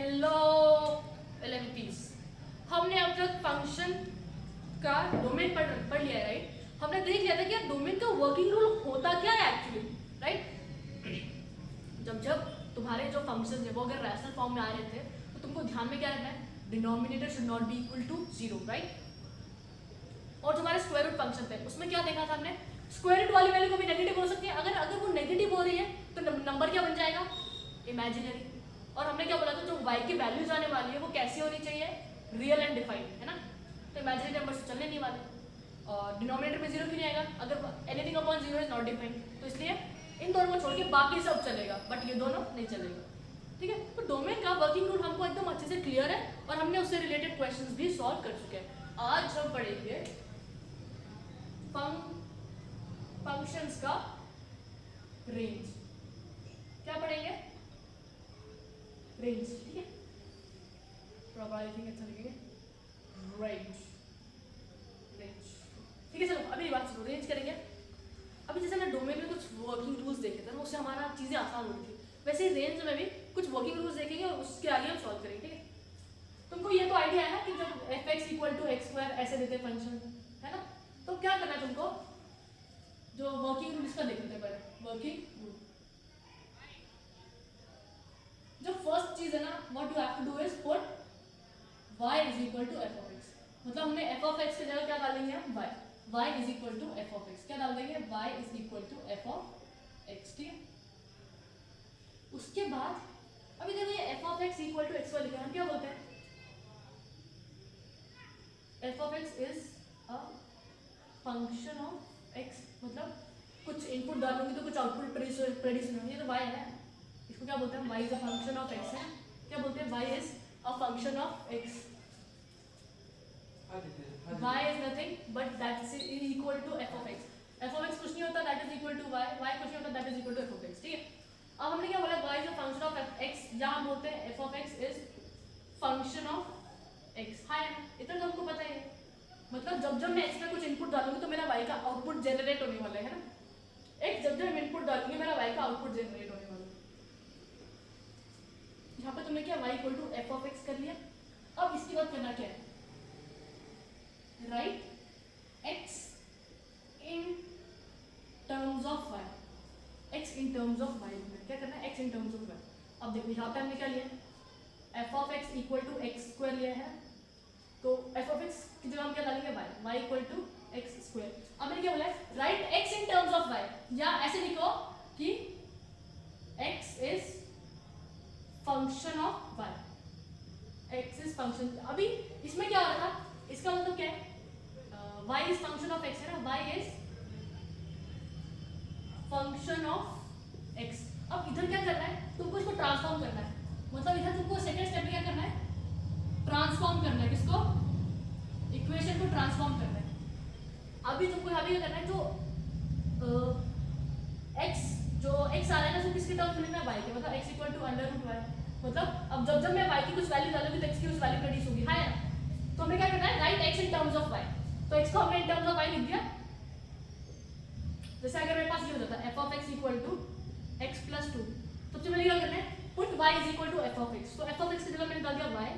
Hello एलएमपीस, हमने अब तक फंक्शन का डोमेन पढ़ लिया है, राइट। हमने देख लिया था कि डोमेन का वर्किंग रूल होता क्या है एक्चुअली, राइट। जब तुम्हारे जो फंक्शन है वो अगर रैशनल फॉर्म में आ रहे थे तो तुमको ध्यान में क्या रखना है, denominator should not be equal to 0, right. और जो हमारे स्क्वायर रूट फंक्शन थे उसमें क्या देखा था हमने, स्क्वायर रूट वाली वैल्यू कभी नेगेटिव हो सकती है, अगर वो नेगेटिव हो रही है तो नंबर क्या बन जाएगा, इमेजिनरी। और हमने क्या बोला था, जो y की वैल्यूज आने वाली है वो कैसी होनी चाहिए, रियल एंड डिफाइंड, है ना। तो इमेजिनरी नंबर से चलने नहीं वाले, और डिनोमिनेटर में 0 क्यों नहीं आएगा, अगर anything upon 0 is not defined, तो इसलिए इन दोनों को छोड़ के बाकी सब चलेगा, बट ये दोनों नहीं चलेगा, ठीक है। तो डोमेन का वर्किंग रूल हमको एकदम अच्छे से क्लियर है और हमने उससे रिलेटेड क्वेश्चंस भी सॉल्व कर चुके हैं। आज हम पढ़ेंगे फंक्शंस का रेंज। क्या पढ़ेंगे, रेंज, ठीक है। थोड़ा बड़ा लिखेंगे, अच्छा लिखेंगे, रेंज, रेंज, ठीक है। चलो अभी बात सुनो, रेंज करेंगे। अभी जैसे हमने डोमेन में कुछ वर्किंग रूल्स देखे थे ना, उससे हमारा चीजें आसान हो रही थी, वैसे ही रेंज में भी कुछ वर्किंग रूल्स देखेंगे और उसके आगे हम सॉल्व करेंगे, ठीक है। तुमको ये तो आइडिया है ना कि जब f(x = x² ऐसे देते हैं फंक्शन, है ना, तो क्या करना है तुमको, जो वर्किंग रूल इसका देख लेते हैं पहले। वर्किंग रूल, जो फर्स्ट चीज है ना, what you have to do is put y = f(x), मतलब हमने f(x) की जगह क्या डालेंगे हम, y = f(x), क्या डाल देंगे, y = f(x), ठीक है। उसके बाद अभी देखो ये f(x = x) लिखा है, हम क्या बोलते हैं, f(x) is a function of x, मतलब कुछ इनपुट डालूंगी तो कुछ आउटपुट प्रेडिक्शन होगी, तो y है ना, इसको क्या बोलते हैं, y is a function of x है, क्या बोलते हैं, y is a function of x, y is nothing but that is equal to f(x), f(x) कुछ नहीं होता, that is equal to y, y कुछ नहीं होता, that is equal to f(x), ठीक है। अब हमने क्या बोला, y is a function of x, या हम बोलते हैं f(x) is function of x, हाँ इतना तो हमको पता ही है, मतलब जब जब मैं x में कुछ इनपुट डालूंगी तो मेरा y का आउटपुट जनरेट होने वाला है ना, x जब जब मैं इनपुट डालूंगी मेरा y का आउटपुट जनरेट होने वाला है। यहाँ पे तुमने क्या y = f(x) कर लिया। अब इसके बाद करना क्या है, write x in terms of y, x in terms of y, क्या करना है, x in terms of y। अब देखो यहाँ पे हमने क्या लिया, f(x = x² लिया है, तो f(x) की जगह हम क्या डालेंगे, y = x²। अब मैंने क्या बोला है, write x in terms of y, या ऐसे लिखो कि x is function of y, x is function। अभी इसमें क्या हो रहा था, इसका मतलब क्या है, y is function of x है ना, y is function of x। अब इधर क्या करना है, तुमको इसको ट्रांसफॉर्म करना है, मतलब इधर तुमको सेकंड स्टेप में क्या करना है, ट्रांसफॉर्म करना है, किसको, इक्वेशन को ट्रांसफॉर्म करना है। अभी तुमको यहाँ पे क्या करना है, जो x जो x आ रहा है ना, उसको किसके टर्म्स में लिखना है, y के, मतलब x = √y, मतलब अब जब जब मैं y की कुछ वैल्यू डालूंगी तो x की कुछ वैल्यू प्रोड्यूस होगी, है ना। तो हमें क्या करना है, write x in terms of y, तो x को हमने इन टर्म्स ऑफ y लिख दिया। जैसे अगर मेरे पास ये हो जाता है f(x = x + 2, सबसे पहले क्या करना है, पुट y = f(x), तो f(x) की जगह मैंने डाल दिया y,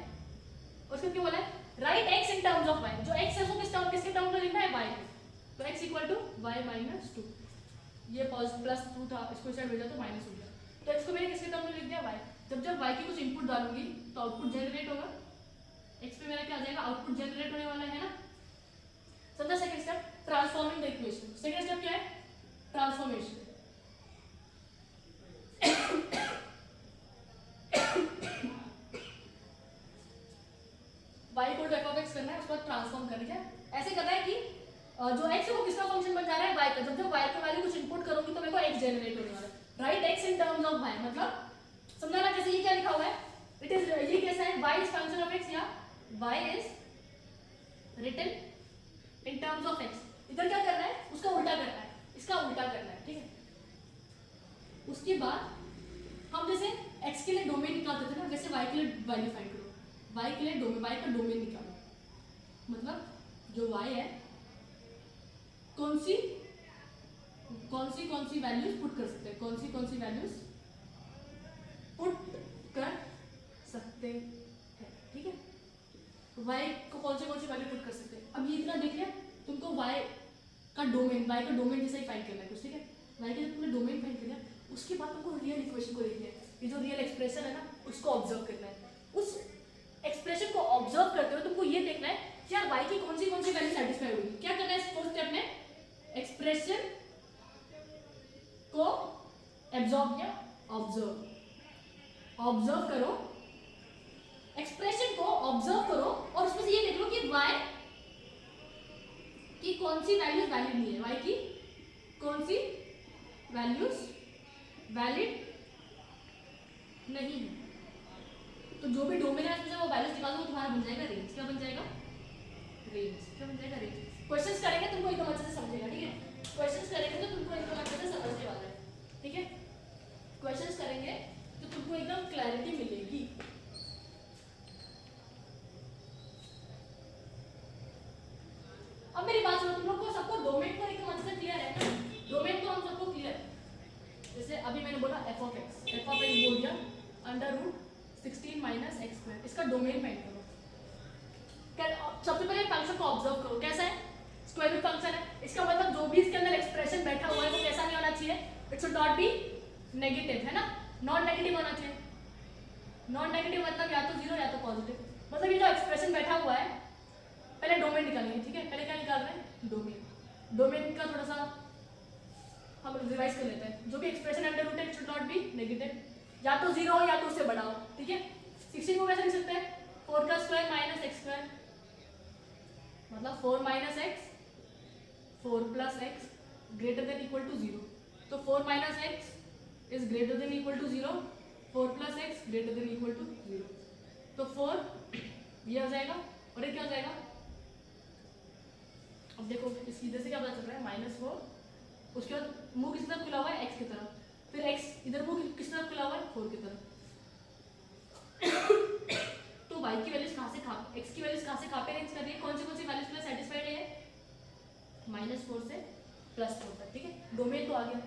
और उसको क्या बोला है, write x in terms of y, जो x है उसको किसके टर्म में लिखना है, y के, तो x = y - 2, ये +2 था, इसको इस साइड भेजा तो माइनस हो गया, तो x को मैंने किसके टर्म में लिख दिया, y। जब जब y की कुछ इनपुट डालूंगी तो आउटपुट जनरेट होगा, x पे मेरा क्या आ जाएगा, आउटपुट जनरेट होने वाला है ना। समझा second step, transforming the equation. Second step क्या है, ट्रांसफॉर्मेशन। y = f(x) करना है, उसके बाद ट्रांसफॉर्म करना है, ऐसे करना है कि जो x है वो किसका फंक्शन बन जा रहा है, y का, जब जब y की वैल्यू कुछ इनपुट करूंगी तो मेरे को x जनरेट होने वाला है, write x in terms of y, मतलब समझा ना, जैसे ये क्या लिखा हुआ है, इट इज, ये कैसा है, y is function of x, या y is written in terms of x, इधर क्या करना है, उसका उल्टा करना है, इसका उल्टा करना है, ठीक है। उसके बाद हम जैसे x के लिए डोमेन निकालते थे ना, वैसे y के लिए वैल्यू फाइंड करो, y के लिए डोमेन, y का डोमेन निकालो, मतलब जो y है कौन सी वैल्यूज पुट कर सकते हैं, कौन सी वैल्यूज पुट कर सकते सकते हैं, ठीक है। y को कौन सी वैल्यू पुट कर सकते हैं। अब ये इतना देख लिया, तुमको y का डोमेन जैसा ही फाइंड करना है कुछ, ठीक है। y का जब तुमने डोमेन फाइंड कर लिया, उसके बाद तुमको रियल इक्वेशन को देखना है, ये जो रियल एक्सप्रेशन है ना उसको ऑब्जर्व करना है। उस एक्सप्रेशन को ऑब्जर्व करते हुए तुमको ये देखना है कि यार y की कौन सी वैल्यू सेटिस्फाई होगी। क्या करना है फर्स्ट स्टेप में, एक्सप्रेशन को एब्जॉर्ब या ऑब्जर्व करो, एक्सप्रेशन को ऑब्जर्व करो और उसमें से ये देख लो कि y की कौन सी वैल्यूज वैलिड नहीं है, y की कौन सी वैल्यूज वैलिड नहीं है। तो जो भी डोमेन है उसमें वो वैल्यूज निकालो, वो तुम्हारा बन जाएगा रेंज। क्या बन जाएगा? रेंज। क्या बन जाएगा? रेंज। क्वेश्चंस करेंगे तुमको एकदम अच्छे से समझेगा, ठीक है। क्वेश्चंस करेंगे तो तुमको एकदम अच्छे से समझने वाला है, ठीक है। क्वेश्चंस करेंगे तो तुमको एकदम क्लैरिटी मिलेगी। अब मेरी बात सुनो, तुम लोग को सबको डोमेन को एकदम अच्छे से क्लियर है ना? डोमेन तो हम सबको क्लियर है। जैसे अभी मैंने बोला f ऑफ x बोल दिया √16 - x², इसका डोमेन फाइंड करो। सबसे पहले फंक्शन को ऑब्जर्व करो, कैसा है? स्क्वायर रूट फंक्शन है, इसका मतलब जो भी इसके अंदर एक्सप्रेशन बैठा हुआ है वो कैसा नहीं होना चाहिए, it should not be negative, है ना, नॉन नेगेटिव होना चाहिए। नॉन नेगेटिव मतलब या तो जीरो या तो पॉजिटिव। मतलब ये जो एक्सप्रेशन बैठा हुआ है, पहले डोमेन निकालेंगे, ठीक है। पहले क्या निकाल रहे हैं? डोमेन। डोमेन का थोड़ा सा हम रिवाइज कर लेते हैं। जो भी एक्सप्रेशन अंडर रूट है it should not be negative, या तो जीरो हो या तो उससे बड़ा हो, ठीक है। 16 को कैसे लिख सकते हैं? 4 का स्क्वायर माइनस x², मतलब 4 - x 4 + x greater than equal to 0। तो 4 - x is greater than equal to 0, 4 + x greater than equal to 0। तो 4 ये हो जाएगा और ये क्या हो जाएगा? अब देखो इस इधर से क्या पता चल रहा है, -4, उसके बाद मुंह किस तरफ खुला हुआ है? x की तरफ, फिर x इधर मुंह किस तरफ खुला हुआ है? 4 की तरफ। तो y की वैल्यूज कहाँ से x की वैल्यूज कहाँ से कहाँ पे रेंज कर रही है? कौन सी वैल्यूज के लिए सेटिस्फाइड है? -4 से +4 तक, ठीक है। डोमेन तो आ गया,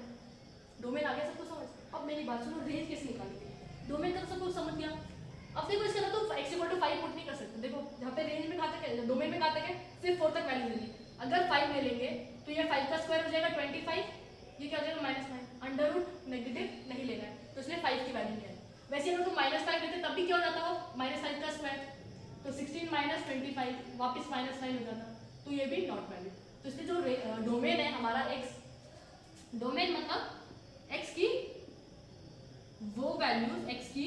डोमेन आ गया सबको समझ। अब मेरी बात सुनो, रेंज कैसे निकालेंगे? डोमेन का तो सबको समझ गया। अब देखो इसके अंदर तो x = 5 पुट नहीं कर सकते। देखो यहाँ पे रेंज में कहाँ तक है, डोमेन में कहाँ तक है? सिर्फ 4 तक वैल्यू लेनी। अगर 5 ले लेंगे तो ये 5 का स्क्वायर हो जाएगा 25, ये क्या हो जाएगा? -5। अंडर रूट नेगेटिव नहीं लेना है तो इसलिए 5 की वैल्यू नहीं है। वैसे अगर तुम -5 लेते तब भी क्या हो जाता हो? -5 का स्क्वायर, तो 16 - 25 वापस -5 हो जाता, तो ये भी नॉट वैलिड। तो इसलिए जो डोमेन है हमारा x, डोमेन मतलब x की वो वैल्यूज, x की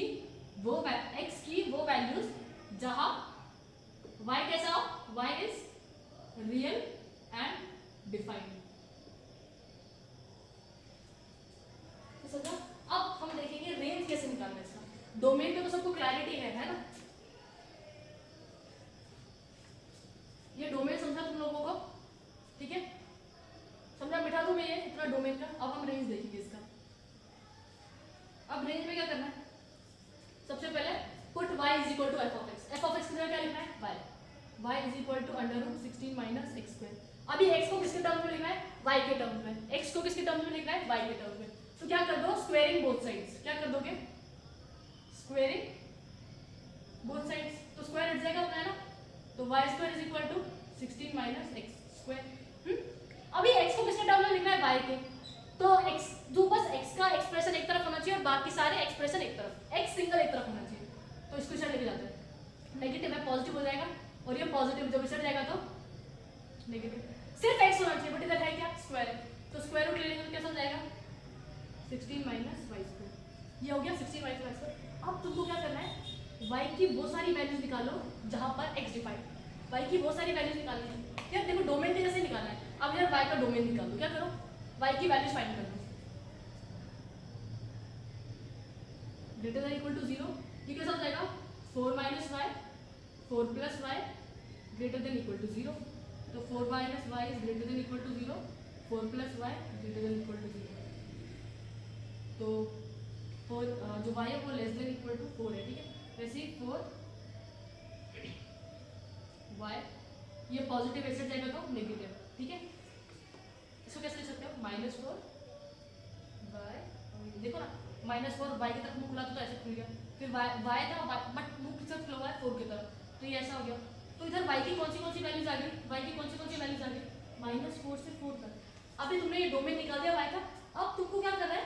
वो वैल्यूज जहां y कैसा हो? y is real and defined. समझा? अब हम देखेंगे रेंज कैसे निकालना है इसका। डोमेन पे तो सबको क्लैरिटी है ना? ये डोमेन समझा तुम लोगों को, ठीक है। समझा? मिटा दूं मैं ये इतना डोमेन का। अब हम रेंज देखेंगे इसका। अब रेंज में क्या करना है? सबसे पहले put y = f of x। f of x की जगह क्या लिखना है? y = √16 - x²। अभी x को किसके टर्म में लिखना है? y के टर्म में। x को किसके टर्म में लिखना है? y के टर्म में। तो क्या कर दो? Squaring both sides. क्या कर दोगे? Squaring both sides. तो स्क्वायर हट जाएगा अपना, है ना? तो y² = 16 - x²। अभी x को किसके टर्म में लिखना है? y के। तो x जो बस x का एक्सप्रेशन एक तरफ होना चाहिए और बाकी सारे एक्सप्रेशन एक तरफ, x सिंगल एक तरफ होना चाहिए। तो इसको इधर लेके जाते हैं, नेगेटिव है पॉजिटिव हो जाएगा और ये पॉजिटिव जब इधर जाएगा तो नेगेटिव। सिर्फ x होना चाहिए, बट इधर है क्या? स्क्वायर है, तो स्क्वायर रूट ले लेंगे तो कैसा हो जाएगा? 16 - y²। ये हो गया 16 - y²। अब तुमको क्या करना है? y की वो सारी वैल्यूज निकालो जहां पर x डिफाइंड। y की वो सारी वैल्यूज निकालनी है यार। देखो डोमेन के जैसे निकालना है। अब यार y का डोमेन निकाल दो। क्या करो? y की वैल्यूज फाइंड कर दो ग्रेटर देन इक्वल टू 0। ये कैसा हो जाएगा? 4 - y 4 + y greater than equal to 0। तो 4 - y is greater than equal to 0, 4 + y greater than equal to 0। तो 4 जो y है वो लेस देन इक्वल टू 4 है, ठीक है। वैसे 4 y ये पॉजिटिव ऐसे जाएगा तो नेगेटिव, ठीक है। इसको कैसे लिख सकते हो? -4 y, देखो ना, -4 y की तरफ मुंह खुला तो ऐसे खुल गया, फिर y था बट मुंह किस तरफ फ्लो है 4 की तरफ, तो ये ऐसा हो गया। तो इधर y की कौन सी वैल्यूज आ गई, y की कौन सी वैल्यूज आ गई, -4 से 4 तक। अभी तुमने ये डोमेन निकाल दिया y का। अब तुमको क्या करना है,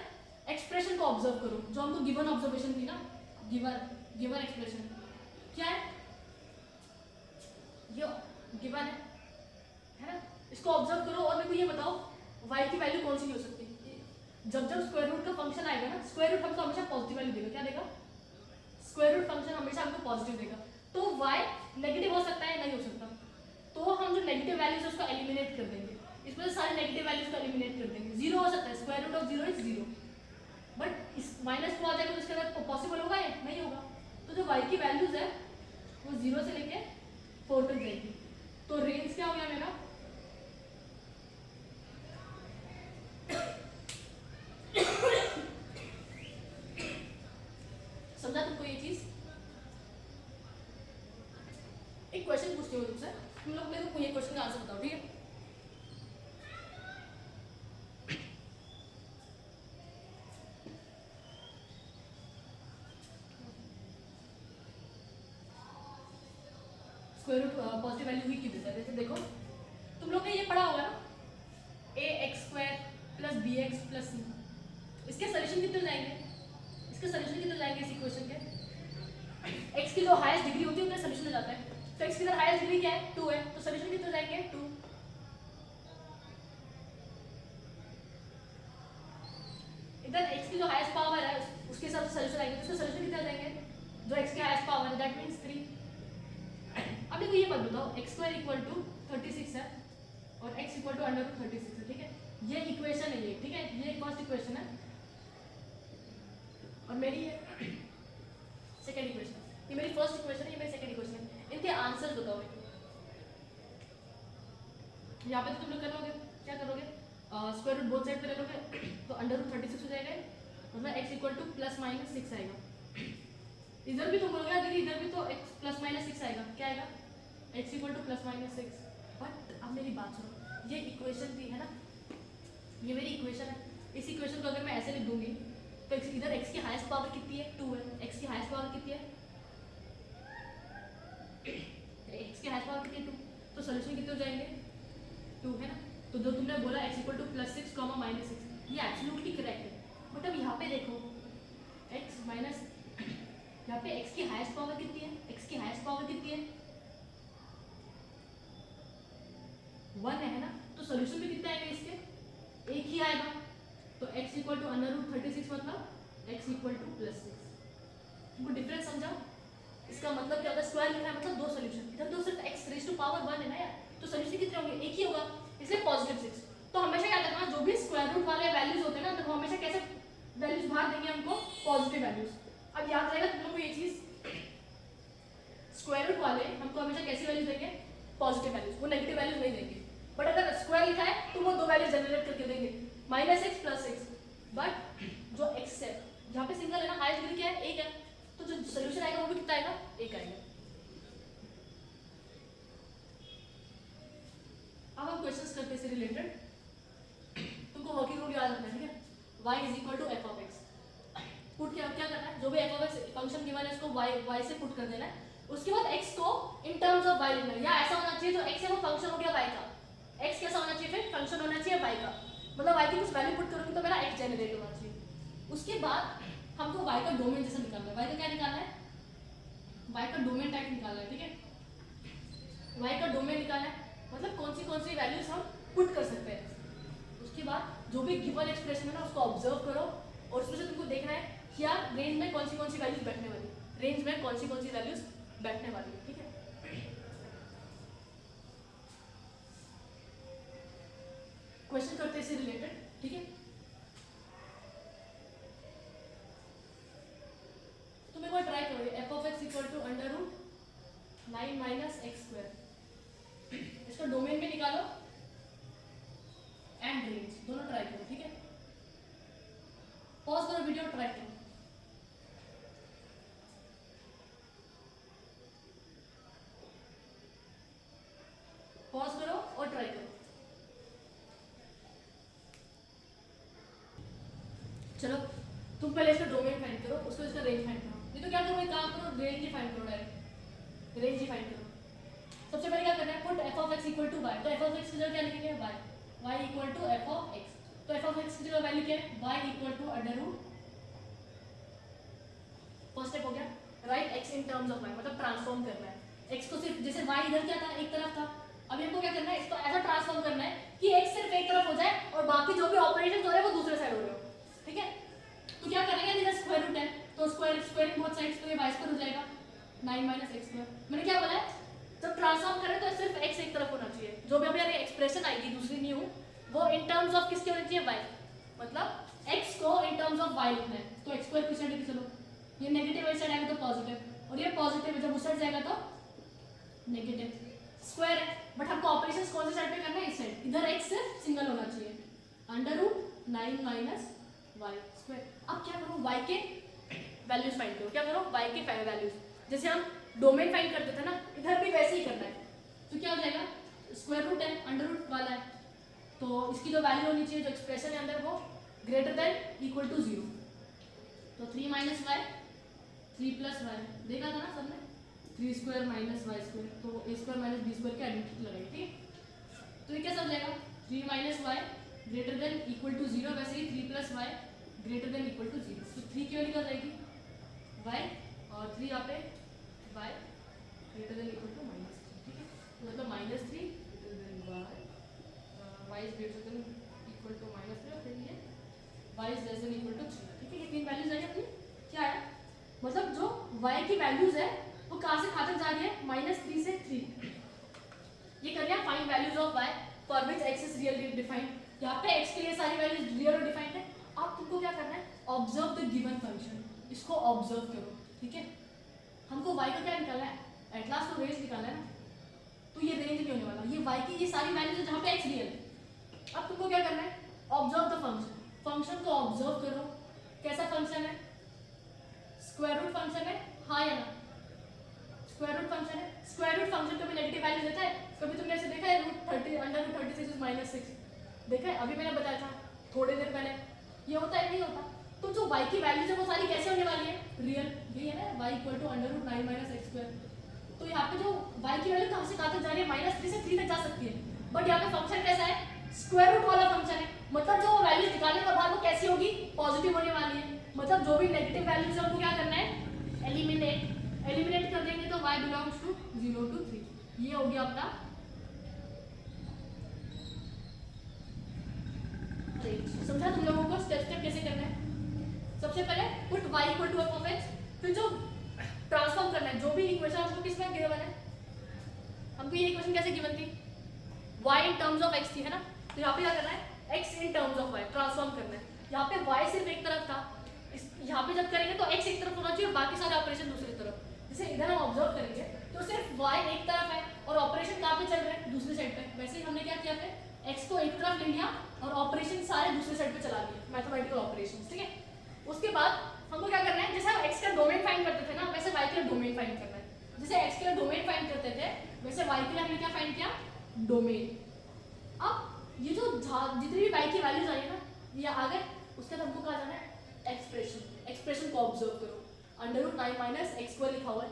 एक्सप्रेशन को ऑब्जर्व करो जो हमको गिवन ऑब्जर्वेशन थी ना, गिवन एक्सप्रेशन क्या है, ये गिवन है ना, इसको ऑब्जर्व करो और मेरे को ये बताओ y की वैल्यू कौन सी नहीं हो सकती। जब जब स्क्वायर रूट का फंक्शन आएगा ना, स्क्वायर रूट हमको हमेशा पॉजिटिव वैल्यू देगा, क्या देगा, स्क्वायर रूट फंक्शन हमेशा हमको पॉजिटिव देगा। तो y नेगेटिव हो सकता है, नहीं हो सकता, तो हम जो नेगेटिव वैल्यूज है उसको एलिमिनेट कर देंगे, इसमें से सारे नेगेटिव वैल्यूज को एलिमिनेट कर देंगे। 0 हो सकता है, square root of 0 is 0, but इस -2 आ जाएगा तो इसके अंदर पॉसिबल होगा या नहीं होगा। तो जो y की वैल्यूज है वो 0 से लेके 4 तक जाएगी। तो रेंज क्या हो गया मेरा, समझा तुमको ये चीज। एक क्वेश्चन पूछती हूँ तुमसे, तुम लोग मेरे को ये क्वेश्चन का आंसर बताओ, ठीक है। स्क्वायर रूट पॉजिटिव वैल्यू ही क्यों देता है, जैसे देखो तुम लोग ने ये पढ़ा होगा ना, ax² + bx + c, इसके सॉल्यूशन कितने हो जाएंगे, इसके सॉल्यूशन कितने हो जाएंगे इस इक्वेशन के, x की जो हाईएस्ट डिग्री होती है उसका सॉल्यूशन हो जाता है। तो x की जो हाईएस्ट डिग्री क्या है, 2 है, तो सॉल्यूशन कितने हो जाएंगे, 2। इधर x की जो हाईएस्ट पावर है उसके हिसाब से सॉल्यूशन आएंगे, तो उसके सॉल्यूशन कितने हो जाएंगे, जो x की हाईएस्ट पावर है दैट मींस 3। अब देखो ये मत बताओ x² = 36 है और x = √36 है, ठीक है, ये इक्वेशन है ये, ठीक है, ये फर्स्ट इक्वेशन है और मेरी ये सेकंड इक्वेशन, ये मेरी फर्स्ट इक्वेशन है, ये मेरी सेकंड इक्वेशन है। इनके आंसर्स बताओ मेरे को। यहाँ पे तो तुम लोग करोगे, क्या करोगे, स्क्वायर रूट बोथ साइड पे ले लोगे, तो √36 हो जाएगा, मतलब x = ±6 आएगा। इधर भी तुम बोलोगे दीदी इधर भी तो x ±6 आएगा, क्या आएगा, x = ±6। बट अब मेरी बात सुनो, ये इक्वेशन थी है ना, ये मेरी इक्वेशन है, इस इक्वेशन को अगर मैं ऐसे लिख दूंगी तो इधर x की हाईएस्ट पावर कितनी है, 2 है, x की हाईएस्ट पावर कितनी है, x की हाईएस्ट पावर कितनी है, 2, तो सॉल्यूशन कितने हो जाएंगे, 2 है ना। तो जो तुमने बोला x = +6, -6, ये एब्सोल्युटली करेक्ट है। बट अब यहाँ पे देखो x माइनस, यहाँ पे x की हाईएस्ट पावर कितनी है, x की हाईएस्ट पावर कितनी है, 1 है ना, तो सॉल्यूशन भी कितने आएंगे इसके, एक ही आएगा, तो x = √36 मतलब x = +6। तुमको डिफरेंस समझा, इसका मतलब क्या होता है, स्क्वायर लिखना है मतलब दो सॉल्यूशन, इधर तो सिर्फ x⁻1 है ना यार, तो सॉल्यूशन कितने होंगे, एक ही होगा, इसलिए +6। तो हमेशा याद रखना जो भी स्क्वायर रूट वाले वैल्यूज होते हैं ना, तो हमेशा कैसे वैल्यूज बाहर देंगे हमको, पॉजिटिव वैल्यूज। अब याद रहेगा तुम लोग को ये चीज, स्क्वायर रूट वाले हमको हमेशा कैसी वैल्यूज देंगे, पॉजिटिव वैल्यूज, वो नेगेटिव वैल्यूज नहीं देंगे। बट अगर स्क्वायर लिखा है तो वो दो वैल्यू जनरेट करके देंगे, -x +6। बट जो x है यहाँ पे सिंगल है ना, हाईएस्ट डिग्री क्या है, 1 है, तो जो सॉल्यूशन आएगा वो भी कितना आएगा, 1 आएगा। अब हम क्वेश्चंस करते हैं इससे रिलेटेड, तुमको वर्किंग रूल याद रखना है, ठीक है, y = f(x), पुट क्या करना है, जो भी f(x) फंक्शन गिवन है उसको y से पुट कर देना है, उसके बाद x को इन टर्म्स ऑफ y लिखना है, या ऐसा होना चाहिए जो x है वो फंक्शन हो गया y का, x कैसा होना चाहिए, फिर फंक्शन होना चाहिए y का, मतलब y की कुछ वैल्यू पुट करूंगी तो मेरा x जनरेट होना चाहिए। उसके बाद हमको y का डोमेन जैसा निकालना है, y का क्या निकालना है, y का डोमेन टाइप निकालना है, ठीक है, y का डोमेन निकालना है, मतलब कौन सी वैल्यूज हम पुट कर सकते हैं। उसके बाद जो भी गिवन एक्सप्रेशन है ना उसको ऑब्जर्व करो और उसमें से तुमको देखना है क्या रेंज में कौन सी वैल्यूज बैठने वाली, रेंज में कौन सी वैल्यूज बैठने वाली है, ठीक है। क्वेश्चन करते हैं इससे रिलेटेड, ठीक है, तुम एक बार ट्राई करो, f(x) = √9 - x², इसका डोमेन में निकालो एंड रेंज, दोनों ट्राई करो, ठीक है, पॉज करो वीडियो, ट्राई करो। पॉज करो और ट्राई करो। चलो तुम पहले इसका डोमेन फाइंड करो, उसको इसका रेंज फाइंड करो। नहीं तो क्या करो, एक काम करो, रेंज ही फाइंड करो, डायरेक्ट रेंज ही फाइंड करो। सबसे पहले क्या करना है, put F of x equal to Y, तो एफ ऑफ एक्स की जगह क्या लिखेंगे, Y, Y equal to F of X, तो एफ ऑफ एक्स की जगह वैल्यू क्या है, Y equal to under root, first step हो गया, write X in terms of Y, मतलब ट्रांसफॉर्म करना है एक्स को, सिर्फ जैसे वाई इधर क्या था, एक तरफ था, अभी हमको क्या करना है, इसको ऐसा ट्रांसफॉर्म करना है कि एक्स सिर्फ एक तरफ हो जाए और बाकी जो भी ऑपरेशन हो रहे हैं वो दूसरे साइड हो रहे हो, ठीक है। तो क्या करेंगे, इधर स्क्वायर रूट है तो स्क्वायरिंग बोथ साइड्स, तो ये वाई स्क्वायर हो जाएगा 9 माइनस एक्स स्क्वायर। मैंने क्या बोला है, जब ट्रांसफॉर्म करें तो सिर्फ एक्स एक तरफ होना चाहिए, जो भी हमारी एक्सप्रेशन आएगी दूसरी न्यू, वो इन टर्म्स ऑफ किसके होनी चाहिए, वाई, मतलब एक्स को इन टर्म्स ऑफ वाई लिखना है, तो एक्स स्क्वायर पीछे लेके चलो, ये नेगेटिव इस साइड आएगा तो पॉजिटिव, और ये पॉजिटिव जब उस साइड जाएगा तो नेगेटिव, स्क्वायर है बट हमको ऑपरेशंस कौन से साइड पे करना है, इस साइड, इधर एक्स सिर्फ सिंगल होना चाहिए, under root 9 minus Y square. अब क्या करो, वाई के वैल्यूज फाइंड करो, क्या करो, वाई के वैल्यूज, जैसे हम डोमेन फाइंड करते थे ना, इधर भी वैसे ही करना है, तो क्या हो जाएगा, स्क्वायर रूट है, अंडर रूट वाला है, तो इसकी जो वैल्यू होनी चाहिए, जो एक्सप्रेशन है अंदर, वो ग्रेटर देन इक्वल टू 0, तो 3 माइनस वाई 3 प्लस वाई, देखा था ना सबने, 3 स्क्वायर माइनस वाई स्क्वायर, तो A square minus B square की आइडेंटिटी लगाई, ठीक है। तो ये कैसा हो जाएगा, 3 minus Y greater than equal to 0, वैसे ही 3 plus Y greater than equal to 0, तो 3 की वैल्यू क्या जाएगी, वाई, और 3 यहाँ पे y greater than equal to minus 3, ठीक है, तो मतलब minus 3 greater than y is greater than equal to minus 3, और फिर ये y is less than equal to 3, ठीक है। ये तीन वैल्यूज आई अपनी, क्या है, मतलब जो y की वैल्यूज है वो कहाँ से कहाँ तक जा रही है, -3 से 3, ये कर लिया find values of y for which x is really defined, यहाँ पे x के लिए सारी वैल्यूज रियल और डिफाइंड है। अब तुमको क्या करना है, ऑब्जर्व द गिवन फंक्शन, इसको ऑब्जर्व करो, ठीक है। हमको y का क्या निकालना है, एट लास्ट तो रेंज निकालना है ना, तो ये रेंज नहीं होने वाला, ये y की ये सारी वैल्यूज है जहाँ पे x रियल है। अब तुमको क्या करना है, ऑब्जर्व द फंक्शन, फंक्शन को ऑब्जर्व करो, कैसा फंक्शन है, स्क्वायर रूट फंक्शन है, हाँ या ना, स्क्वायर रूट फंक्शन है, स्क्वायर रूट फंक्शन कभी नेगेटिव वैल्यू देता है, कभी तुमने ऐसे देखा है √30 अंडर रूट 36 इज -6, देखा है, अभी मैंने बताया था थोड़ी देर पहले, ये होता है नहीं होता। तो जो y की वैल्यूज है वो सारी कैसे होने वाली है, रियल, यही है ना, y equal to under root 9 minus x square, तो यहाँ पे जो y की वैल्यू कहाँ से कहाँ तक जा रही है, -3 से 3 तक जा सकती है, बट यहाँ पे फंक्शन कैसा है, स्क्वायर रूट वाला फंक्शन है, मतलब जो वैल्यूज निकालने के बाद वो कैसी होगी, पॉजिटिव होने वाली है, मतलब जो भी नेगेटिव वैल्यूज है उनको क्या करना है, एलिमिनेट कर देंगे, तो y बिलोंग्स टू 0 to 3, ये हो गया अपना रेंज। समझा तुम लोगों को स्टेप स्टेप कैसे करना है, सबसे पहले put y equal to f of x, फिर जो ट्रांसफॉर्म करना है, जो भी इक्वेशन हमको किसमें गिवन है, हमको ये इक्वेशन कैसे गिवन थी, y in terms of x थी, है ना, तो यहाँ पे क्या करना है, x in terms of y transform करना है, यहाँ पे y सिर्फ एक तरफ था, यहाँ पे जब करेंगे तो x एक तरफ होना चाहिए और बाकी सारे ऑपरेशन दूसरी तरफ, जैसे इधर हम ऑब्जर्व करेंगे तो सिर्फ y एक तरफ है और ऑपरेशन कहाँ पे चल रहे हैं, दूसरी साइड पे, वैसे ही हमने क्या किया, फिर x को एक तरफ ले लिया और ऑपरेशन सारे दूसरी साइड पे चला दिए, मैथमेटिकल ऑपरेशंस, ठीक है। उसके बाद हमको क्या करना है, जैसे हम x का डोमेन फाइंड करते थे ना, वैसे y के लिए डोमेन फाइंड करना है, जैसे x के लिए डोमेन फाइंड करते थे वैसे y के लिए हमने क्या फाइंड किया, डोमेन। अब ये जो जितनी भी y की वैल्यूज आई है ना, ये आ गए, उसके बाद हमको कहा जाना है एक्सप्रेशन को ऑब्जर्व करो, under root 9 minus x square लिखा हुआ है,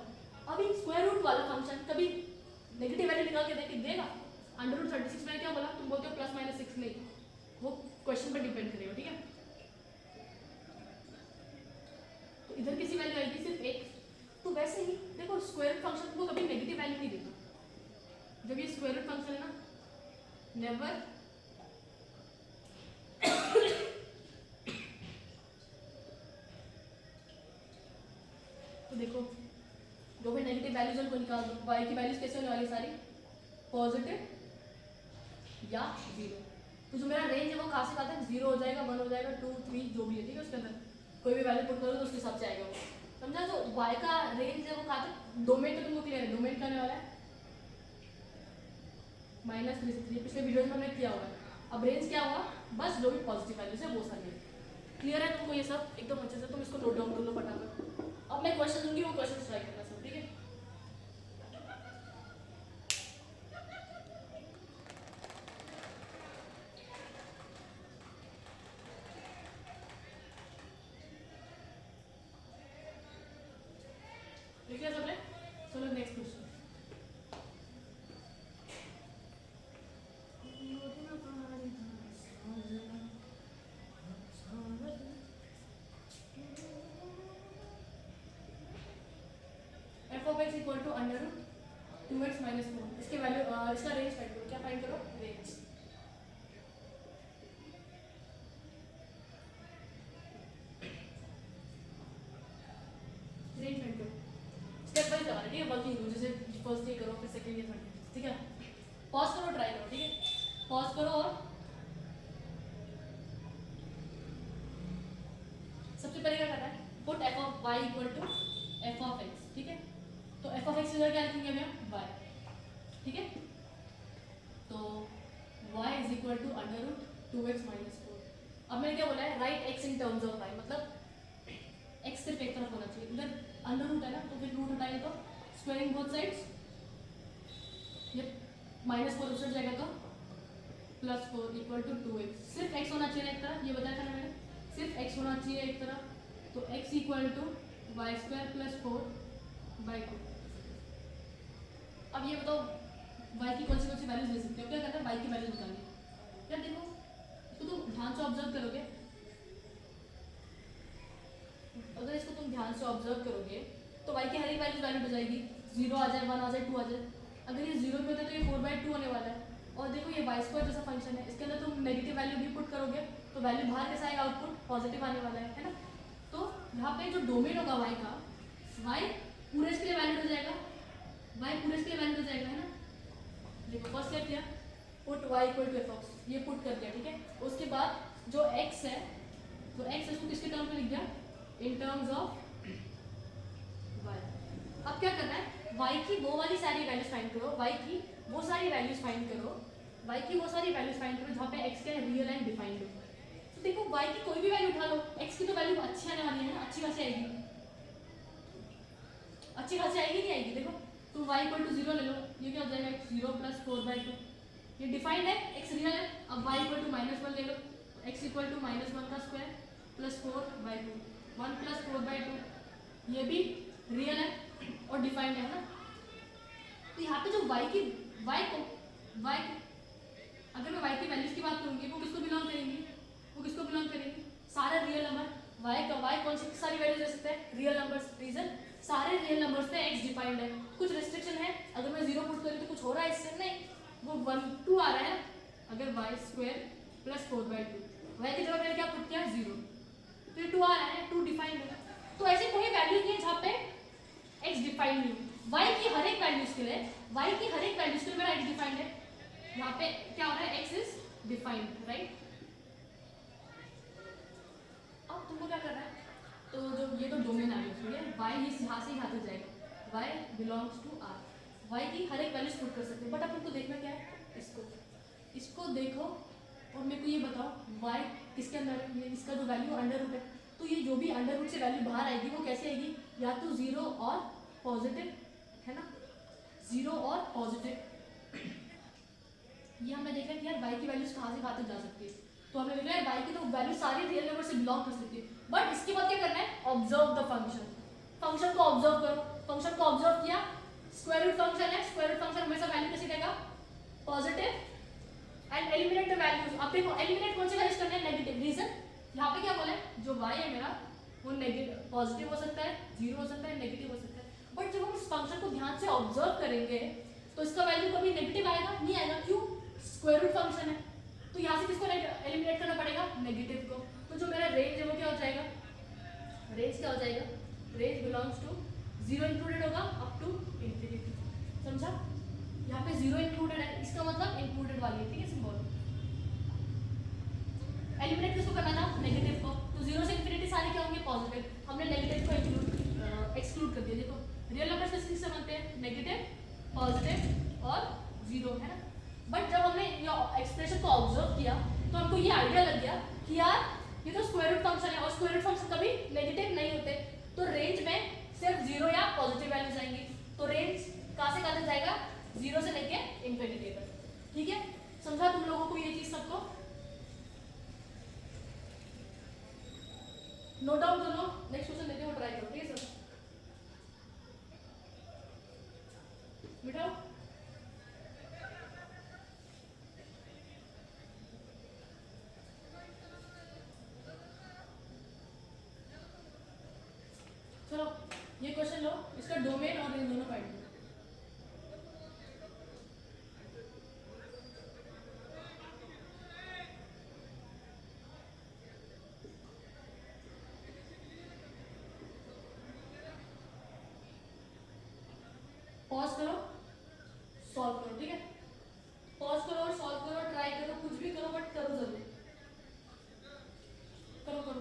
अभी स्क्वायर रूट वाला फंक्शन कभी नेगेटिव वैल्यू निकाल के देखे देगा, अंडर रूट 36 में क्या बोला, तुम बोलते हो +-6 नहीं, वो क्वेश्चन पर डिपेंड करेगा, ठीक है। तो इधर किसी वैल्यू आएगी सिर्फ एक, तो वैसे ही देखो स्क्वायर रूट फंक्शन को कभी नेगेटिव वैल्यू नहीं देता, जब ये स्क्वायर रूट फंक्शन है ना, नेवर तो देखो जो भी नेगेटिव वैल्यूज है उनको निकाल दो, y की वैल्यूज कैसे होने वाली सारी, पॉजिटिव या 0, तो जो मेरा रेंज है वो कहाँ से कहाँ तक, 0 हो जाएगा, 1 हो जाएगा, 2 3 जो भी है, ठीक है, उसके अंदर कोई भी वैल्यू पुट करोगे तो उसके हिसाब से आएगा वो, समझा। तो y का रेंज है वो कहाँ तक, डोमेन तो तुमको क्लियर है, डोमेन क्या होने वाला है, -3 से 3, पिछले वीडियो में हमने किया हुआ है। अब रेंज क्या हुआ, बस जो भी पॉजिटिव वैल्यूज है वो सारी क्लियर है तुमको, ये सब एकदम अच्छे से, तुम इसको नोट डाउन कर लो फटाफट। अब मैं क्वेश्चन दूंगी, वो क्वेश्चन ट्राई करना सब, ठीक है। चलो next question. F of x equal to under root 2x minus 4, इसके वैल्यू इसका रेंज फाइंड करो। क्या फाइंड करो? रेंज। रेंज फाइंड करो, स्टेप बाय करना, ठीक है? वर्किंग रूल, जैसे फर्स्ट ये करो फिर सेकंड ये थर्ड, ठीक है? पॉज करो, ट्राई करो, ठीक है? पॉज करो और सबसे पहले क्या करना है? Put F of y equal to F of x, ठीक है? तो एफ ऑफ एक्स की जगह क्या लिखेंगे अभी हम? वाई, ठीक है? तो y is equal to under root 2x minus 4। अब मैंने क्या बोला है? Write x in terms of y, मतलब x सिर्फ एक तरफ होना चाहिए। इधर अंडर रूट है ना, तो फिर रूट हटाएंगे तो स्क्वायरिंग बोथ साइड्स, ये -4 दूसरी जाएगा तो +4 इक्वल टू 2x। सिर्फ x होना चाहिए एक तरफ, ये बताया था ना मैंने, सिर्फ x होना चाहिए एक तरफ। तो x equal to y square plus 4/2। अब ये बताओ y की कौन सी वैल्यूज ले सकते हो? क्या करना है? y की वैल्यू निकालनी है। क्या देखो, इसको तुम ध्यान से ऑब्जर्व करोगे, अगर इसको तुम ध्यान से ऑब्जर्व करोगे तो y की हर एक वैल्यू वैलिड हो जाएगी। 0 आ जाए, 1 आ जाए, 2 आ जाए। अगर ये 0 पे होता है तो ये 4/2 होने वाला है। और देखो ये वाई स्क्वायर जैसा फंक्शन है, इसके अंदर तुम नेगेटिव वैल्यू भी पुट करोगे तो वैल्यू बाहर कैसा आएगा? आउटपुट पॉजिटिव आने वाला है ना? तो यहाँ पे जो डोमेन होगा y का, y पूरे इसके लिए वैलिड हो जाएगा, y पूरे इसके लिए वैलिड हो जाएगा, है ना? देखो फर्स्ट क्या किया? Put y equal to f, ये पुट कर दिया, ठीक है? उसके बाद जो x है, तो x इसको किसके टर्म में लिख दिया? इन टर्म्स ऑफ y। अब क्या करना है? y की वो वाली सारी वैल्यूज फाइंड करो, y की वो सारी वैल्यूज फाइंड करो, y की वो सारी वैल्यूज फाइंड करो जहाँ पे x क्या है? रियल एंड डिफाइंड हो। तो देखो y की कोई भी वैल्यू उठा लो, x की तो वैल्यू अच्छी आने वाली है ना, अच्छी खासी आएगी, अच्छी खासी आएगी, नहीं आएगी? देखो तुम y इक्वल टू 0 ले लो, ये क्या हो जाएगा? x 0 प्लस 4/2, ये डिफाइंड है, x रियल है। अब y इक्वल टू -1 ले लो, x इक्वल टू -1 का स्क्वायर प्लस 4/2, 1 प्लस 4/2, ये भी रियल है और डिफाइंड है ना? तो यहाँ पे जो y की अगर मैं y की वैल्यूज की बात करूंगी, वो किसको बिलोंग करेंगी? वो किसको बिलोंग करेंगी? सारे रियल नंबर। y कौन सी सारी वैल्यूज ले सकते हैं? Real numbers. रीजन, सारे रियल नंबर्स पे x डिफाइंड है। कुछ रेस्ट्रिक्शन है, अगर मैं 0 पुट करूँ तो कुछ हो रहा है इससे? नहीं, वो 1 2 आ रहा है। अगर y स्क्वायर प्लस 4/2, y की जगह मैंने क्या पुट किया? 0, तो ये 2 आ रहा है, 2 डिफाइंड है। तो ऐसे कोई वैल्यू नहीं है जहाँ पे x डिफाइंड नहीं हो। y की हर एक वैल्यूज के लिए, y की हर एक वैल्यूज के लिए मेरा x डिफाइंड है। यहाँ पे क्या हो रहा है? x is defined, right? अब तुमको क्या करना है? तो जो ये तो डोमेन आ गया, ठीक है? y यहाँ से यहाँ तक जाएगा, y belongs to r, y की हर एक वैल्यूज पुट कर सकते हैं। बट अब तुमको देखना क्या है? इसको देखो और मेरे को ये बताओ y किसके अंदर है? ये इसका जो वैल्यू अंडर रूट है, तो ये जो भी अंडर रूट से वैल्यू बाहर आएगी वो कैसे आएगी? या तो 0 और पॉजिटिव, है ना? 0 और पॉजिटिव। ये हमने देखा कि यार y की वैल्यूज कहाँ से कहाँ तक जा सकती है, तो हमने देखा है y की तो वैल्यू सारी रियल नंबर से बिलोंग कर सकती है। बट इसके बाद क्या करना है? ऑब्जर्व द फंक्शन, फंक्शन को ऑब्जर्व करो। फंक्शन को ऑब्जर्व किया, स्क्वायर रूट फंक्शन है, स्क्वायर रूट फंक्शन हमेशा वैल्यू कैसे देगा? Positive. And eliminate the values. अब देखो एलिमिनेट कौन सी वैल्यूज करने हैं? नेगेटिव। रीजन, यहाँ पे क्या बोला है? जो y है मेरा वो नेगेटिव पॉजिटिव हो सकता है, 0 हो सकता है, नेगेटिव हो सकता है। बट जब हम इस फंक्शन को ध्यान से ऑब्जर्व करेंगे तो इसका वैल्यू कभी नेगेटिव आएगा? नहीं आएगा। क्यों? स्क्वायर रूट फंक्शन है, तो यहाँ से किसको एलिमिनेट करना पड़ेगा? नेगेटिव को। तो जो मेरा रेंज है वो क्या हो जाएगा? रेंज क्या हो जाएगा? रेंज बिलोंग्स टू 0 इंक्लूडेड होगा अप टू इंफिनिटी। समझा? यहाँ पे 0 इंक्लूडेड है, इसका मतलब इंक्लूडेड वाली है, ठीक है? सिंबल एलिमिनेट किसको करना था? नेगेटिव को। तो 0 से इंफिनिटी सारे क्या होंगे? पॉजिटिव। हमने नेगेटिव को एक्सक्लूड कर दिया। देखो रियल नंबर्स किससे बनते हैं? नेगेटिव, पॉजिटिव और 0, है ना? बट जब हमने ये एक्सप्रेशन को ऑब्जर्व किया तो हमको ये आइडिया लग गया कि यार ये तो स्क्वायर रूट फंक्शन है और स्क्वायर रूट फंक्शन कभी नेगेटिव नहीं होते, तो रेंज में सिर्फ 0 या पॉजिटिव वैल्यूज आएंगी। तो रेंज कहाँ से कहाँ तक जाएगा? 0 से लेके इंफिनिटी तक, ठीक है? समझा तुम लोगों को ये चीज सबको? नोट डाउन कर लो, नेक्स्ट क्वेश्चन देते हो, ट्राई करो, ठीक है सर? मिटाओ। चलो ये क्वेश्चन लो, इसका डोमेन और इन दोनों फाइंड करो। पॉज करो, सॉल्व करो, ठीक है। पॉज करो और सॉल्व करो, ट्राई करो, कुछ भी करो, बट करो जरूर। करो करो।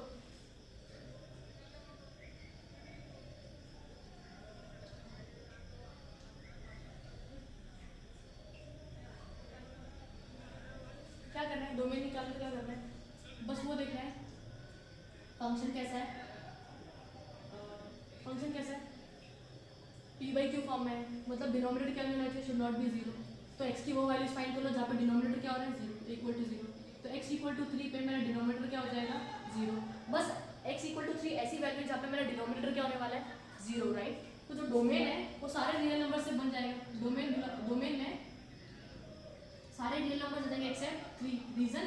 क्या करना है, डोमेन निकालने क्या करना है, बस वो देखना है फंक्शन कैसा है। फंक्शन कैसा है, पी बाई क्यू फॉर्म में है, मतलब डिनोमिनेटर क्या होना चाहिए, शुड नॉट बी जीरो। तो एक्स की वो वैल्यूज फाइंड करो जहाँ पे डिनोमिनेटर क्या हो रहा है, जीरो, इक्वल टू जीरो। तो एक्स इक्वल टू 3 पे मेरा डिनोमिनेटर क्या हो जाएगा, जीरो। बस एक्स इक्वल टू 3 ऐसी वैल्यू जहाँ पे मेरा डिनोमिनेटर क्या होने वाला है, जीरो, राइट। तो जो डोमेन है वो सारे रियल नंबर से बन जाएगा। डोमेन में सारे रियल नंबर जाएंगे एक्सेप्ट 3। रीजन,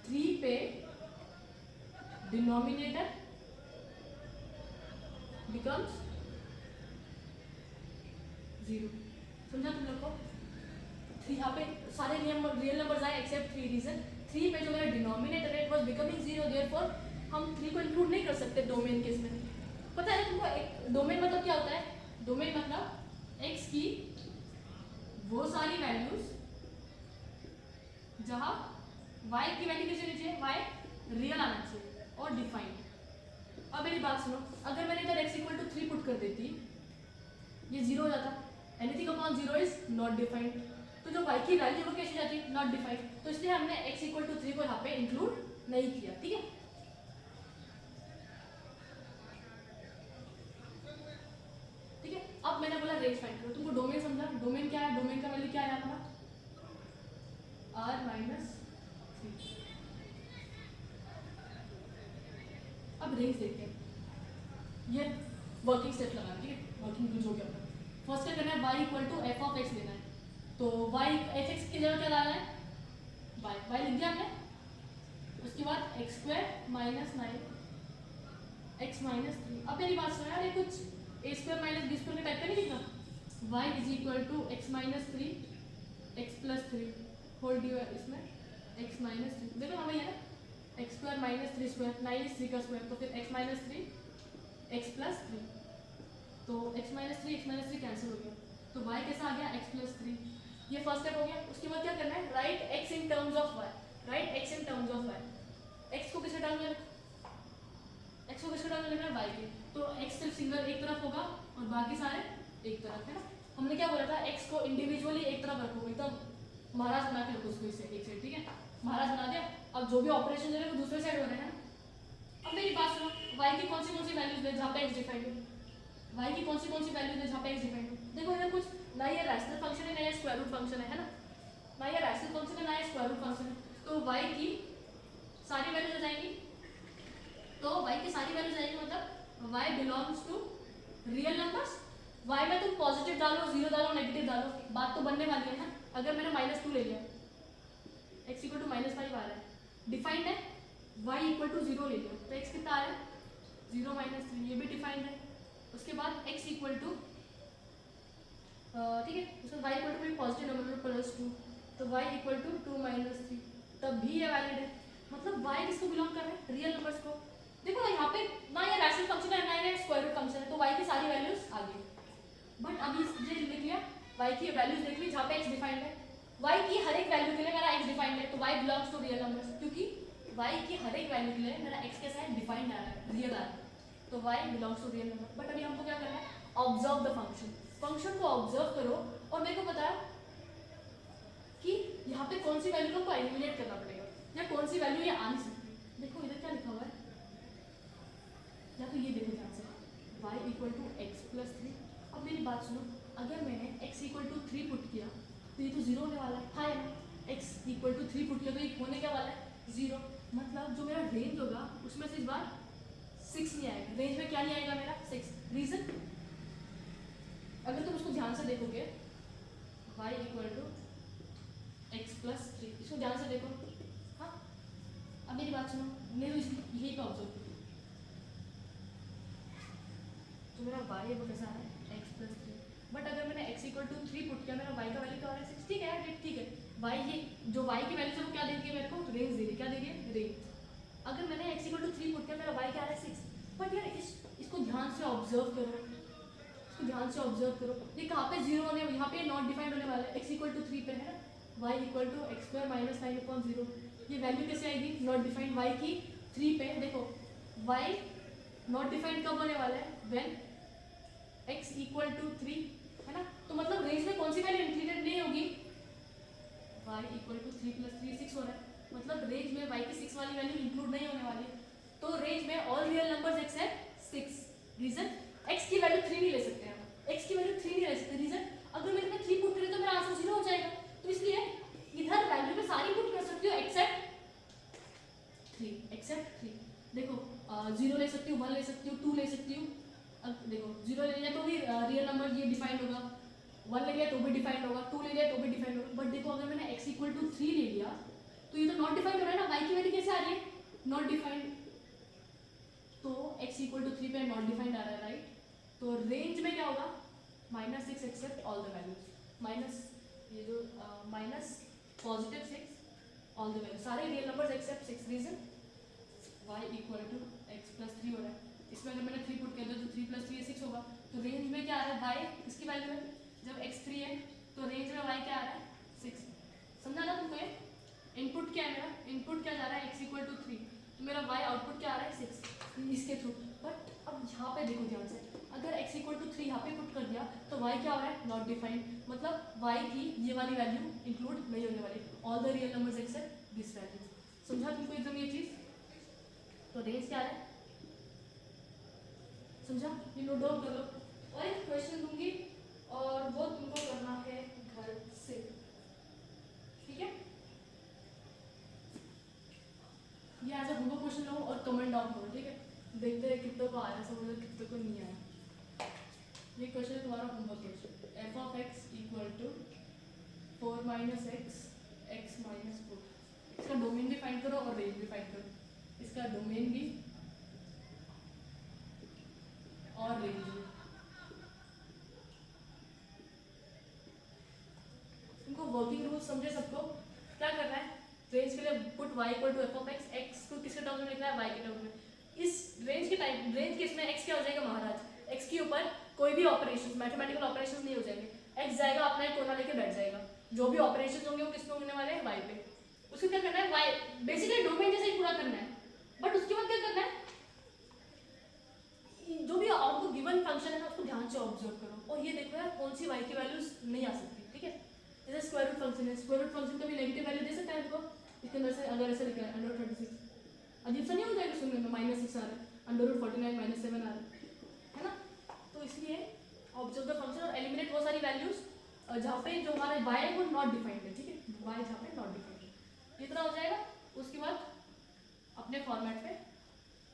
3 पे डिनोमिनेटर बिकम्स जीरो। समझा तुम लोग को? थ्री यहाँ पे सारे रियल नंबर्स आए एक्सेप्ट 3। रीजन, 3 पे जो मेरा डिनोमिनेटर है it was becoming zero, therefore हम 3 को इंक्लूड नहीं कर सकते डोमेन के इसमें। पता है तुमको एक डोमेन मतलब क्या होता है? डोमेन मतलब एक्स की वो सारी वैल्यूज जहाँ वाई की वैल्यू किसी नीचे वाई रियल आना चाहिए और डिफाइंड। अब मेरी बात सुनो, अगर मैंने इधर एक्स इक्वल टू 3 पुट कर देती, ये जीरो हो जाता। Anything upon zero is not defined. तो जो y की वैल्यू वो कैसे जाती है, नॉट डिफाइंड। तो इसलिए हमने x इक्वल टू 3 को यहाँ पे इंक्लूड नहीं किया, ठीक है। ठीक है, अब मैंने बोला रेंज फाइंड करो, तुमको डोमेन समझा? डोमेन क्या है, डोमेन का वैल्यू क्या है अपना r माइनस 3। अब रेंज देखते हैं, ये वर्किंग स्टेप लगा, ठीक है, वर्किंग यूज हो गया अपना। फर्स्ट क्या करना है, y equal to F of x लेना है। तो y एफ एक्स की जगह क्या लाना है, y लिख दिया हमने। उसके बाद x square minus 9 x minus 3। अब मेरी बात सुनो यार, ये कुछ A square minus B square के टाइप का नहीं लिखा। y is equal to x minus 3 x plus 3 whole divide इसमें एक्स माइनस 3। देखो हाँ भैया ना, x square minus 3 square, 9 is 3 का स्क्वायर, तो फिर एक्स माइनस 3 एक्स प्लस 3। तो x माइनस 3 कैंसिल हो गया, तो y कैसा आ गया, x प्लस 3। ये फर्स्ट स्टेप हो गया। उसके बाद क्या करना है, write x in terms of y। Right x in terms of y। x को किसके टर्म में, x को किसके टर्म में लिखना है, y के। तो x सिर्फ सिंगल एक तरफ होगा और बाकी सारे एक तरफ, है ना। हमने क्या बोला था, x को इंडिविजुअली एक तरफ रखो, एकदम महाराज बना के रखो उसको, इससे एक साइड, ठीक है, महाराज बना दिया। अब जो भी ऑपरेशन दे रहे हैं वो दूसरे साइड हो रहे हैं। अब मेरी बात सुनो, y की कौन सी वैल्यूज है जहाँ पे x डिफाइंड हो, y की कौन सी वैल्यूज है जहाँ पे x डिफाइंड हो। देखो इधर कुछ ना ये रैशनल फंक्शन है ना ये स्क्वायर रूट फंक्शन है ना, ना ये रैशनल फंक्शन है ना ये स्क्वायर रूट फंक्शन है। तो y की सारी वैल्यूज आ जाएंगी। तो y की सारी वैल्यूज आएंगी, मतलब y belongs to real numbers. y में तुम पॉजिटिव डालो, जीरो डालो, नेगेटिव डालो, बात तो बनने वाली है ना। अगर मैंने -2 ले लिया, x इक्वल टू -5 आ रहा है, डिफाइंड है। y इक्वल टू 0 ले लिया तो x कितना आ रहा है, 0 माइनस 3, ये भी डिफाइंड है। उसके बाद x इक्वल टू, ठीक है, उसके बाद y equal to positive number +2, तो y इक्वल टू 2 माइनस 3, तब भी ये वैलिड है। मतलब y किसको बिलोंग कर रहा है, रियल नंबर्स को। देखो ना यहाँ पे ना ये रैशनल फंक्शन है ना ये स्क्वायर रूट फंक्शन है, तो y की सारी वैल्यूज आ गई। बट अभी ये लिख लिया, y की वैल्यूज देख ली जहाँ पे x डिफाइंड है। y की हर एक वैल्यू के लिए मेरा x डिफाइंड है, तो y belongs to real numbers, क्योंकि y की हर एक वैल्यू के लिए मेरा x कैसा है, डिफाइंड आ रहा है, रियल आ रहा है, तो y belongs to real number. But अभी हमको क्या करना है, ऑब्जर्व द फंक्शन। फंक्शन को ऑब्जर्व करो और मेरे को बताओ कि यहाँ पे कौन सी वैल्यू को एलिमिनेट करना पड़ेगा या कौन सी वैल्यू ये आ नहीं सकती। देखो इधर क्या लिखा हुआ है, या तो ये देखो ध्यान से, y equal to x plus 3। अब मेरी बात सुनो, अगर मैंने x इक्वल टू 3 पुट किया तो ये तो 0 होने वाला है, हाँ या ना। x इक्वल टू 3 पुट किया तो ये होने क्या वाला है, 0। मतलब जो मेरा रेंज होगा उसमें से इस बार 6 नहीं आएगा, रेंज में क्या नहीं आएगा मेरा, 6। रीजन, अगर तुम उसको ध्यान से देखोगे y equal to x plus 3। इसको ध्यान से देखो। हाँ, अब मेरी बात सुनो, नहीं यही का ऑब्जर्व करो। तो मेरा वाई वो कैसा है एक्स प्लस 3, बट अगर मैंने x इक्वल टू 3 पुट किया, मेरा y का वैल्यू क्या हो रहा है 6। ठीक है, ठीक है। y ये जो y की वैल्यू है वो क्या दे रही है मेरे को, रेंज दे रही है। क्या दे रही है, रेंज। अगर मैंने x इक्वल टू 3 पुट किया, मेरा y क्या आ रहा है 6। बट यार इसको ध्यान से ऑब्जर्व करो, इसको ध्यान से ऑब्जर्व करो। ये कहाँ पे 0 होने, यहाँ पे नॉट डिफाइंड होने वाला है। x इक्वल टू 3 पे है ना, y equal to x square minus 9/0। ये वैल्यू कैसे आएगी, नॉट डिफाइंड y की 3 पे। देखो y नॉट डिफाइंड कब होने वाला है, व्हेन x इक्वल टू 3, है ना। तो मतलब रेंज में कौन सी वैल्यू इंक्लूडेड नहीं होगी, y इक्वल टू 3 प्लस 3 6 हो रहा है। मतलब रेंज में y की 6 वाली वैल्यू इंक्लूड नहीं होने वाली। तो रेंज में all real numbers except 6। Reason, x की वैल्यू 3 नहीं ले सकते हैं, x की वैल्यू 3 नहीं ले सकते। रीजन, अगर मैं इसमें 3 पुट करें तो मेरा आंसर 0 हो जाएगा। तो इसलिए इधर वैल्यू में सारी पुट कर सकती हो एक्सेप्ट 3, एक्सेप्ट 3। देखो 0 ले सकती हूँ, 1 ले सकती हूँ, 2 ले सकती हूँ। अब देखो 0 ले लिया तो भी रियल नंबर ये डिफाइंड होगा, 1 ले लिया तो भी डिफाइंड होगा, 2 ले लिया तो भी डिफाइंड होगा। बट देखो अगर मैंने x इक्वल टू 3 ले लिया तो ये तो नॉट डिफाइंड हो रहा है ना, y की वैल्यू कैसे आ रही है, नॉट डिफाइंड। तो x इक्वल टू 3 पे नॉट डिफाइंड आ रहा है, राइट। तो रेंज में क्या होगा, -6 except all the values, minus ये जो minus positive 6 all the values, सारे real numbers except 6। Reason, y equal to x plus 3 हो रहा है। इसमें अगर मैंने 3 पुट किया तो 3 प्लस 3 6 होगा। तो रेंज में क्या आ रहा है, y इसकी वैल्यू है, जब x 3 है तो रेंज में y क्या आ रहा है 6। समझा ना तुमको, ये इनपुट क्या है मेरा, इनपुट क्या जा रहा है x इक्वल टू 3, तो मेरा y आउटपुट क्या आ रहा है 6 इसके थ्रू। बट अब यहाँ पे देखो ध्यान से, अगर x इक्वल टू 3 यहाँ पे पुट कर दिया तो y क्या हो रहा है, नॉट डिफाइंड। मतलब y की ये वाली वैल्यू इंक्लूड नहीं होने वाली, all the real numbers accept this value. समझा तुमको एकदम ये चीज। तो रेंज क्या है, समझा, ये नोट डाउन कर लो। और एक क्वेश्चन दूंगी और वो तुमको करना है घर से, ठीक है। ये एज अ होमवर्क क्वेश्चन लो और कमेंट डाउन करो, ठीक है। देखते हैं कितने को आया समझ, कितने को नहीं आया। ये क्वेश्चन है तुम्हारा homework question, f of x equal to 4 minus x x minus 4। इसका डोमेन भी फाइंड करो और रेंज भी फाइंड करो, इसका डोमेन भी और रेंज भी। तुमको वर्किंग रूल समझे सबको, क्या करना है, रेंज के लिए put y equal to F of x, x को किसके टर्म्स में लिखना है, y के टर्म्स में। इस रेंज के टाइप, रेंज के इसमें x क्या हो जाएगा महाराज, x के ऊपर कोई भी ऑपरेशंस, मैथमेटिकल ऑपरेशंस नहीं हो जाएंगे। x जाएगा अपना एक कोना लेके बैठ जाएगा, जो भी ऑपरेशंस होंगे वो किस पे होने वाले हैं, y पे। उसको क्या करना है, y बेसिकली डोमेन जैसे ही पूरा करना है। बट उसके बाद क्या करना है, जो भी आपको गिवन फंक्शन है ना उसको ध्यान से ऑब्जर्व करो, और ये देखो यार कौन सी y की वैल्यूज नहीं आ सकती, ठीक है। जैसे स्क्वायर रूट फंक्शन है, स्क्वायर रूट फंक्शन का भी नेगेटिव वैल्यू दे सकता है इसको, इसके अंदर से अगर ऐसे लिखा है अंडर 36, अजीब सा नहीं हो जाएगा सुनने में, -6 आ रहा है, अंडर रूट 49 -7 आ रहा है ना। तो इसलिए ऑब्जर्व द फंक्शन और एलिमिनेट वो सारी वैल्यूज जहाँ पे जो हमारा y है वो नॉट डिफाइंड है, ठीक है, y जहाँ पे नॉट डिफाइंड है, इतना हो जाएगा। उसके बाद अपने फॉर्मेट पे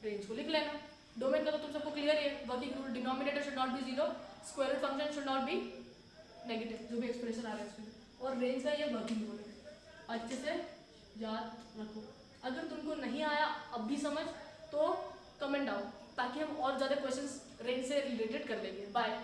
रेंज को लिख लेना। डोमेन का तो तुम सबको क्लियर है, working rule, denominator should not be 0, square root function should not be negative, जो भी एक्सप्रेशन आ रहा है उसमें, और रेंज का ये वर्किंग रूल है, अच्छे से याद रखो। अगर तुमको नहीं आया अब भी समझ तो कमेंट डाउन, ताकि हम और ज़्यादा क्वेश्चंस रेंज से रिलेटेड कर लेंगे। बाय।